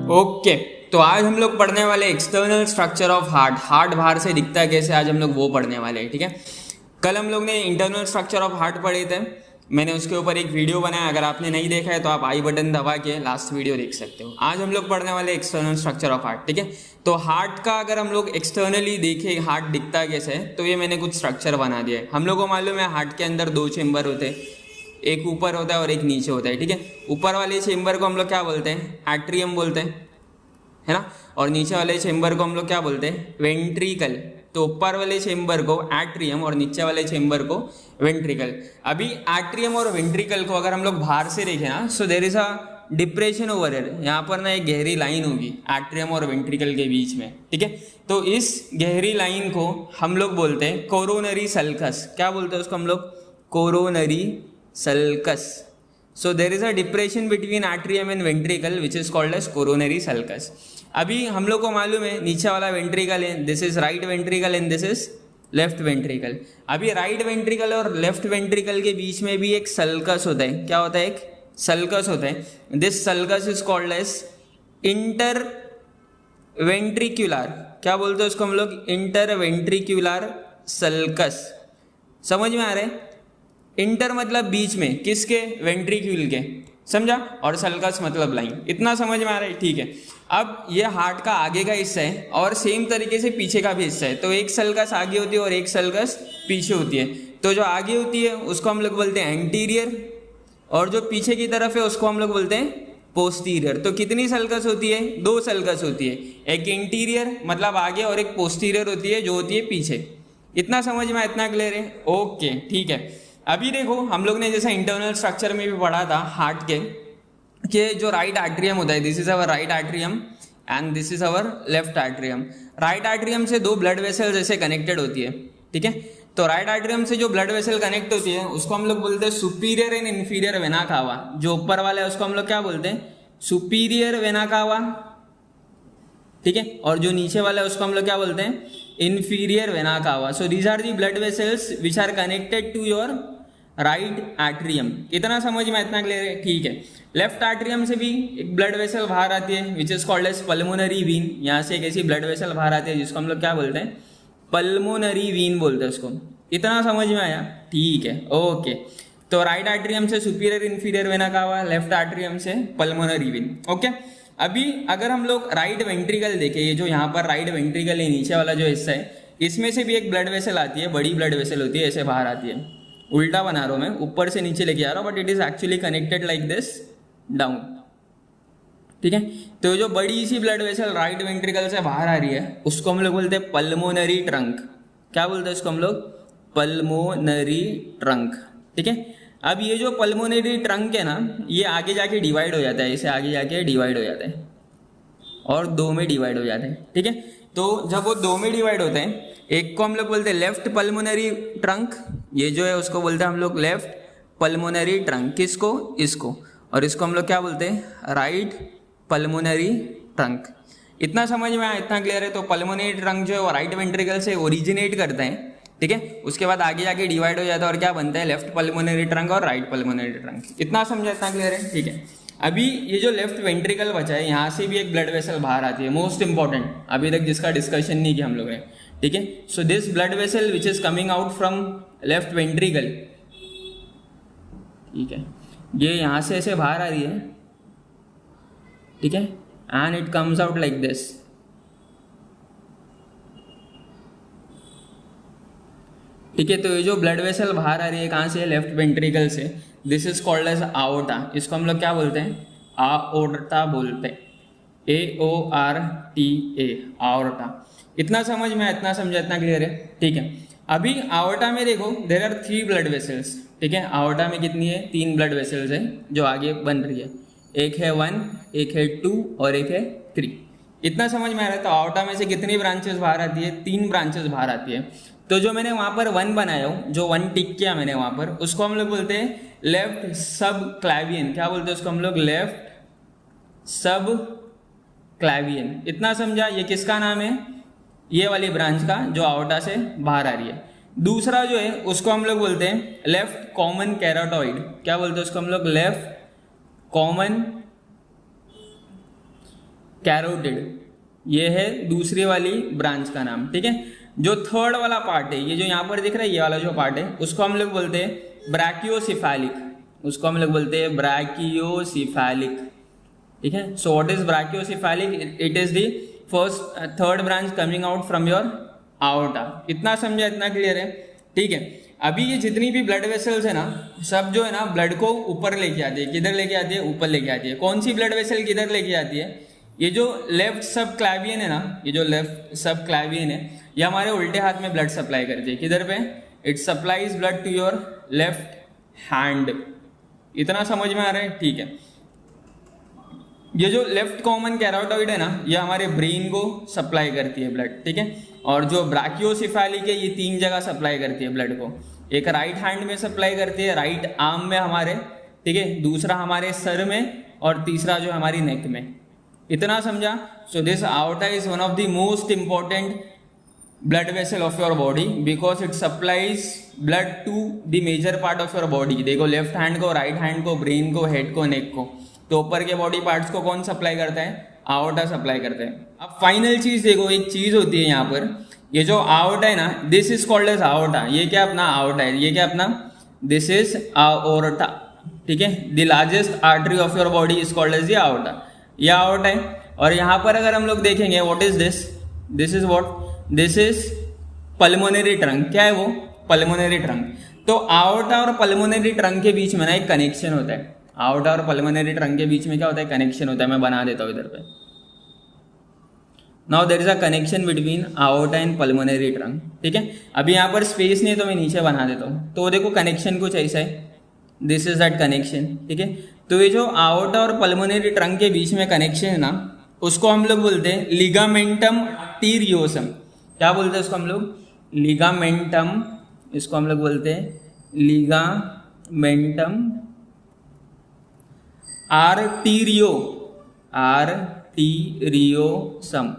Okay, तो आज हम लोग पढ़ने वाले external structure of heart. Heart बाहर से दिखता है कैसे, आज हम लोग वो पढ़ने वाले हैं। ठीक है, कल हम लोग ने इंटरनल स्ट्रक्चर ऑफ हार्ट पढ़े थे, मैंने उसके ऊपर एक वीडियो बनाया। अगर आपने नहीं देखा है तो आप आई बटन दबा के लास्ट वीडियो देख सकते हो। आज हम लोग पढ़ने वाले एक्सटर्नल स्ट्रक्चर ऑफ हार्ट। ठीक है, तो हार्ट का अगर हम लोग एक्सटर्नली देखें हार्ट दिखता है कैसे, तो ये मैंने कुछ स्ट्रक्चर बना दिया है। हम लोग को मालूम है हार्ट के अंदर दो चेम्बर होते हैं, एक ऊपर होता है और एक नीचे होता है। ठीक है, ऊपर वाले चेम्बर को हम लोग क्या बोलते हैं, एट्रियम बोलते हैं, है ना। और नीचे वाले चेम्बर को हम लोग क्या बोलते हैं, वेंट्रिकल। तो ऊपर वाले चेम्बर को एट्रियम और नीचे वाले चेम्बर को वेंट्रिकल। अभी एट्रियम और वेंट्रिकल को अगर हम लोग बाहर से देखें ना, so there is a depression over here. यहाँ पर ना एक गहरी लाइन होगी एट्रियम और वेंट्रिकल के बीच में। ठीक है, तो इस गहरी लाइन को हम लोग बोलते हैं कोरोनरी सल्कस। क्या बोलते हैं उसको हम लोग, coronary sulcus. So there is a depression between atrium and ventricle which is called as coronary sulcus. अभी हम लोग को मालूम है नीचे वाला वेंट्रिकल है, this is right ventricle and this is left ventricle. अभी राइट वेंट्रिकल और लेफ्ट वेंट्रिकल के बीच में भी एक सल्कस होता है। क्या होता है, एक सल्कस होता है। This sulcus is called as interventricular. क्या बोलते हैं उसको हम लोग, इंटर वेंट्रिक्युलर सल्कस। समझ में आ रहा है, इंटर मतलब बीच में, किसके, वेंट्रिक्यूल के, समझा, और सल्कस मतलब लाइन। इतना समझ में आ रहा है। ठीक है, अब ये हार्ट का आगे का हिस्सा है और सेम तरीके से पीछे का भी हिस्सा है। तो एक सल्कस आगे होती है और एक सल्कस पीछे होती है। तो जो आगे होती है उसको हम लोग बोलते हैं एंटीरियर और जो पीछे की तरफ है उसको हम लोग बोलते हैं पोस्टीरियर। तो कितनी सल्कस होती है, दो सल्कस होती है, एक इंटीरियर मतलब आगे और एक पोस्टीरियर होती है जो होती है पीछे। इतना समझ में, इतना क्लियर है। ओके ठीक है, अभी देखो हम लोग ने जैसा इंटरनल स्ट्रक्चर में भी पढ़ा था हार्ट के, कि जो राइट एट्रियम होता है, this is our right atrium and this is our left atrium. Right atrium से दो ब्लड वेसल जैसे कनेक्टेड होती है। ठीक है, तो राइट एट्रियम से जो ब्लड वेसल कनेक्ट होती है उसको हम लोग बोलते हैं सुपीरियर एंड इन्फीरियर वेना कावा। जो ऊपर वाला है उसको हम लोग क्या बोलते हैं, सुपीरियर वेना कावा। ठीक है, और जो नीचे वाला है उसको हम लोग क्या बोलते हैं, inferior vena cava. So these are the blood vessels which are connected to your right atrium. इतना समझ में, इतना क्लियर है। ठीक है, लेफ्ट एट्रियम से भी एक ब्लड वेसल बाहर आती है which is called as pulmonary vein. यहाँ से एक ऐसी ब्लड वेसल बाहर आती है जिसको हम लोग क्या बोलते हैं, पल्मोनरी वीन बोलते हैं उसको। इतना समझ में आया। ठीक है, ओके। तो राइट एट्रियम से सुपीरियर इन्फीरियर वेना कावा, लेफ्ट एट्रियम से पल्मोनरी वीन। ओके, अभी अगर हम लोग राइट वेंट्रिकल देखें, ये जो यहाँ पर राइट वेंट्रिकल है नीचे वाला जो हिस्सा है, इसमें से भी एक ब्लड वेसल आती है, बड़ी ब्लड वेसल होती है, ऐसे बाहर आती है। उल्टा बना रहा हूँ मैं, ऊपर से नीचे लेके आ रहा हूँ, but it is actually connected like this down. ठीक है, तो जो बड़ी सी ब्लड वेसल राइट वेंट्रिकल से बाहर आ रही है उसको हम लोग बोलते हैं पल्मोनरी ट्रंक। क्या बोलते हैं उसको हम लोग, पल्मोनरी ट्रंक। ठीक है, अब ये जो पल्मोनरी ट्रंक है ना, ये आगे जाके डिवाइड हो जाता है, इसे आगे जाके डिवाइड हो जाता है और दो में डिवाइड हो जाते हैं। ठीक है, तो जब वो दो में डिवाइड होते हैं, एक को हम लोग बोलते हैं लेफ्ट पल्मोनरी ट्रंक, ये जो है उसको बोलते हैं हम लोग लेफ्ट पल्मोनरी ट्रंक। किसको, इसको। और इसको हम लोग क्या बोलते हैं, राइट पल्मोनरी ट्रंक। इतना समझ में आया, इतना क्लियर है। तो पल्मोनरी ट्रंक जो है वो राइट वेंट्रिकल से ओरिजिनेट करते हैं। ठीक है, उसके बाद आगे जाके डिवाइड हो जाता है और क्या बनता है, लेफ्ट पल्मोनरी ट्रंक और राइट पल्मोनरी ट्रंक। इतना समझा, इतना क्लियर है। ठीक है, अभी ये जो लेफ्ट वेंट्रिकल बचा है, यहाँ से भी एक ब्लड वेसल बाहर आती है, मोस्ट इंपॉर्टेंट, अभी तक जिसका डिस्कशन नहीं किया हम लोग ने। ठीक है, so this blood vessel which is coming out from left ventricle, ठीक है, ये यहाँ से ऐसे बाहर आ रही है। ठीक है, and it comes out like this. ठीक है, तो ये जो ब्लड वेसल बाहर आ रही है कहाँ से, लेफ्ट वेंट्रिकल से, दिस इज कॉल्ड एज आओर्टा। इसको हम लोग क्या बोलते हैं, आओर्टा बोलते हैं, AORTA, आओर्टा। इतना समझ में, इतना समझा, इतना क्लियर है। ठीक है, अभी आओर्टा में देखो देयर आर 3 ब्लड वेसल्स। ठीक है, आओर्टा में कितनी है, 3 ब्लड वेसल्स है जो आगे बन रही है, एक है 1, एक है 2 और एक है 3। इतना समझ में आ रहा है। तो आओर्टा में से कितनी ब्रांचेस बाहर आती है, 3 ब्रांचेस बाहर आती है। तो जो मैंने वहाँ पर 1 बनाया हूँ, जो 1 टिक किया मैंने वहाँ पर, उसको हम लोग बोलते हैं लेफ्ट सब क्लैवियन। क्या बोलते हैं उसको हम लोग, लेफ्ट सब क्लैवियन। इतना समझा, ये किसका नाम है, ये वाली ब्रांच का जो आओर्टा से बाहर आ रही है। दूसरा जो है उसको हम लोग बोलते हैं लेफ्ट कॉमन कैरोटॉइड। क्या बोलते हैं उसको हम लोग, लेफ्ट कॉमन कैरोटिड, ये है दूसरी वाली ब्रांच का नाम, ठीक है। जो थर्ड वाला पार्ट है, ये जो यहाँ पर दिख रहा है, ये वाला जो पार्ट है, उसको हम लोग बोलते हैं ब्रैकियोसिफेलिक, उसको हम लोग बोलते हैं ब्रैकियोसिफेलिक, ठीक है। So what is brachiocephalic? It is the first third branch coming out from your aorta. इतना समझा, इतना क्लियर है, ठीक है। अभी ये जितनी भी ब्लड वेसल्स है ना, सब जो है ना ब्लड को ऊपर लेके आती है। किधर लेके आती है? ऊपर लेके आती है। कौन सी ब्लड वेसल किधर लेके आती है? ये जो लेफ्ट सब क्लैवियन है ना, ये जो लेफ्ट सब क्लैवियन है, ये हमारे उल्टे हाथ में ब्लड सप्लाई करती है। किधर पे? It supplies blood to your left hand. इतना समझ में आ रहा है? ठीक है। ये जो लेफ्ट कॉमन कैरोटॉइड है ना, ये हमारे ब्रेन को सप्लाई करती है ब्लड, ठीक है। और जो ब्रैकियोसिफेलिक है, ये 3 जगह सप्लाई करती है ब्लड को। एक राइट हैंड में सप्लाई करती है, राइट आर्म में हमारे, ठीक है, दूसरा हमारे सर में, और तीसरा जो हमारी नेक में। इतना समझा? So this aorta is one of the most important blood vessel of your body because it supplies blood to the major part of your body. देखो, लेफ्ट हैंड को, राइट हैंड को, ब्रेन को, हेड को, neck को। तो ऊपर के body parts को कौन सप्लाई करता है? आउटा सप्लाई करते हैं। अब फाइनल चीज देखो, एक चीज होती है यहाँ पर, ये जो आउटा है ना, this is called as aorta. ये क्या अपना आउटा है? ये क्या अपना? दिस इज आओर्टा, ठीक है। The largest artery of your body is called as the aorta. ये आउटा है। और यहाँ पर अगर हम लोग देखेंगे, what is this? This is what? This is pulmonary trunk. क्या है वो? Pulmonary trunk. तो आउटा और पल्मोनरी ट्रंक के बीच में ना एक कनेक्शन होता है। आउटा और पल्मोनरी ट्रंक के बीच में क्या होता है? कनेक्शन होता है। मैं बना देता हूँ इधर पे। Now there is a connection between aorta and pulmonary trunk, ठीक है। अभी यहाँ पर स्पेस नहीं है तो मैं नीचे बना देता हूँ। तो देखो, कनेक्शन कुछ ऐसा है, दिस इज दैट कनेक्शन, ठीक है। तो ये जो आउटा और पल्मोनरी ट्रंक के बीच में कनेक्शन है ना, उसको हम लोग बोलते हैं लिगामेंटम आर्टेरियोसम। क्या बोलते हैं उसको हम लोग? लिगामेंटम। इसको हम लोग बोलते हैं लिगामेंटम आर्टेरियोसम।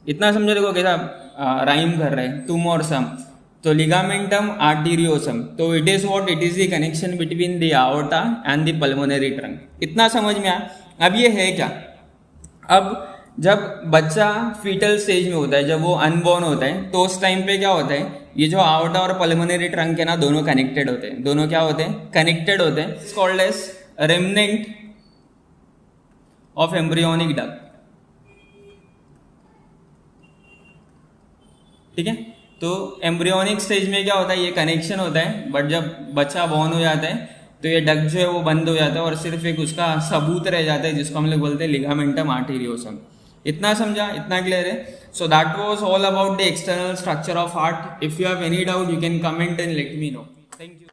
इतना समझो। देखो कैसा राइम कर रहे हैं, तुम और सम। तो लिगामेंटम आर्टेरियोसम, तो it is what? It is the connection between the aorta and the pulmonary trunk. इतना समझ में आया? अब ये है क्या? अब जब बच्चा फीटल स्टेज में होता है, जब वो अनबॉर्न होता है, तो उस टाइम पे क्या होता है? ये जो आओर्टा और पल्मोनरी ट्रंक है ना, दोनों कनेक्टेड होते हैं। दोनों क्या होते हैं? कनेक्टेड होते हैं। It's called as remnant of embryonic duct, ठीक है। तो एम्ब्रियोनिक स्टेज में क्या होता है? ये कनेक्शन होता है, बट जब बच्चा बॉर्न हो जाता है तो ये डक्ट जो है वो बंद हो जाता है और सिर्फ एक उसका सबूत रह जाता है, जिसको हम लोग बोलते हैं लिगामेंटम आर्टेरियोसम। इतना समझा? इतना क्लियर है? So that was all about the external structure of heart. If you have any doubt, you can comment and let me know. Thank you.